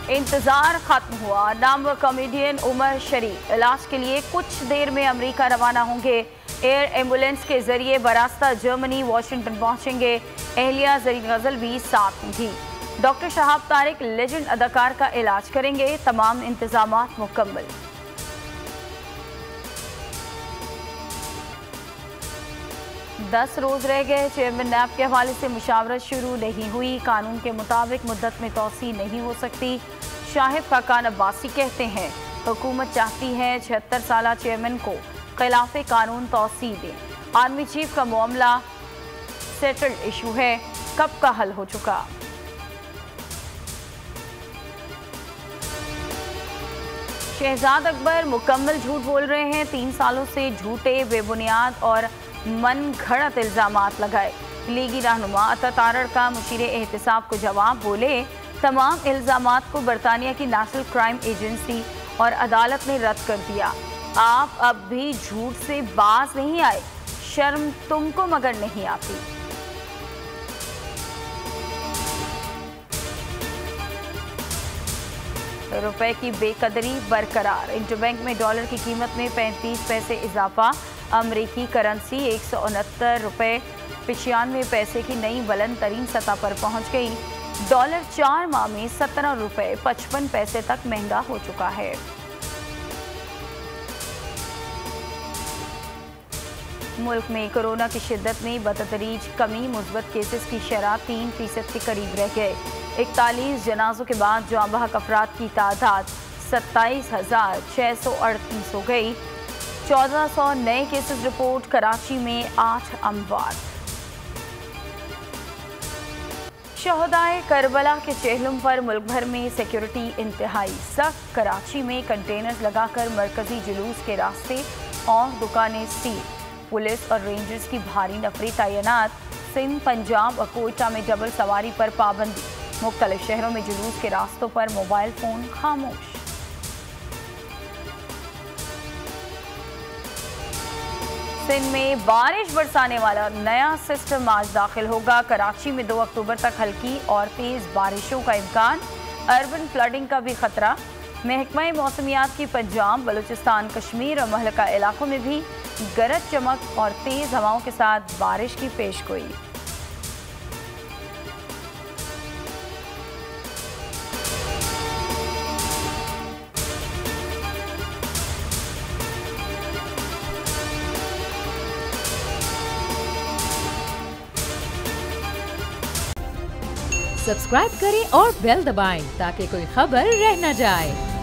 इंतजार खत्म हुआ। नामवर कॉमेडियन उमर शरीफ इलाज के लिए कुछ देर में अमेरिका रवाना होंगे। एयर एम्बुलेंस के जरिए बरास्ता जर्मनी वाशिंगटन पहुंचेंगे। एहलिया जरीन गजल भी साथ होंगी। डॉक्टर शहाब तारिक लेजेंड अदाकार का इलाज करेंगे। तमाम इंतजामात मुकम्मल। दस रोज रह गए। चेयरमैन नैब के हवाले से मुशावरत शुरू नहीं हुई। कानून के मुताबिक मुद्दत में तोसी नहीं हो सकती। शाहिद खाकान अब्बासी कहते हैं हुकूमत चाहती है 76 साला चेयरमैन को खिलाफे कानून तोसी दें। आर्मी चीफ का मामला सेटल्ड इशू है, कब का हल हो चुका। शहजाद अकबर मुकम्मल झूठ बोल रहे हैं। 3 सालों से झूठे, बेबुनियाद और मन घड़त इल्जामात लगाए। लीगी रहनुमा अता तारड़ का मुशीर एहतसाब को जवाब बोले तमाम इल्जामात को बरतानिया की नेशनल क्राइम एजेंसी और अदालत ने रद्द कर दिया। आप अब भी झूठ से बाज नहीं आए, शर्म तुमको मगर नहीं आती। रुपए की बेकदरी बरकरार। इंटरबैंक में डॉलर की कीमत में 35 पैसे इजाफा। अमरीकी करेंसी 169 रुपये 95 पैसे की नई बुलंद तरीन सतह पर पहुंच गई। डॉलर 4 माह में 17 रुपये 55 पैसे तक महंगा हो चुका है। मुल्क में कोरोना की शिद्दत में बतदरीज कमी। मुस्बत केसेस की शरह 3% के करीब रह गए। 41 जनाजों के बाद जाँ बहक अफराद की तादाद 27,638 हो गई। 1400 नए केसेस रिपोर्ट। कराची में 8 अमवात। शहदाए करबला के चेहलुम पर मुल्क भर में सिक्योरिटी इंतहाई सख्त। कराची में कंटेनर्स लगाकर मरकजी जुलूस के रास्ते और दुकानें सील। पुलिस और रेंजर्स की भारी नफरी तैनात। सिंध, पंजाब और कोयटा में डबल सवारी पर पाबंदी। मुख्तलिफ शहरों में जुलूस के रास्तों पर मोबाइल फोन खामोश। सिंध में बारिश बरसाने वाला नया सिस्टम आज दाखिल होगा। कराची में 2 अक्टूबर तक हल्की और तेज बारिशों का इम्कान। अर्बन फ्लडिंग का भी खतरा। महकमा मौसमियात की पंजाब, बलूचिस्तान, कश्मीर और महलका इलाकों में भी गरज चमक और तेज हवाओं के साथ बारिश की पेशगोई। सब्सक्राइब करें और बेल दबाएं ताकि कोई खबर रह न जाए।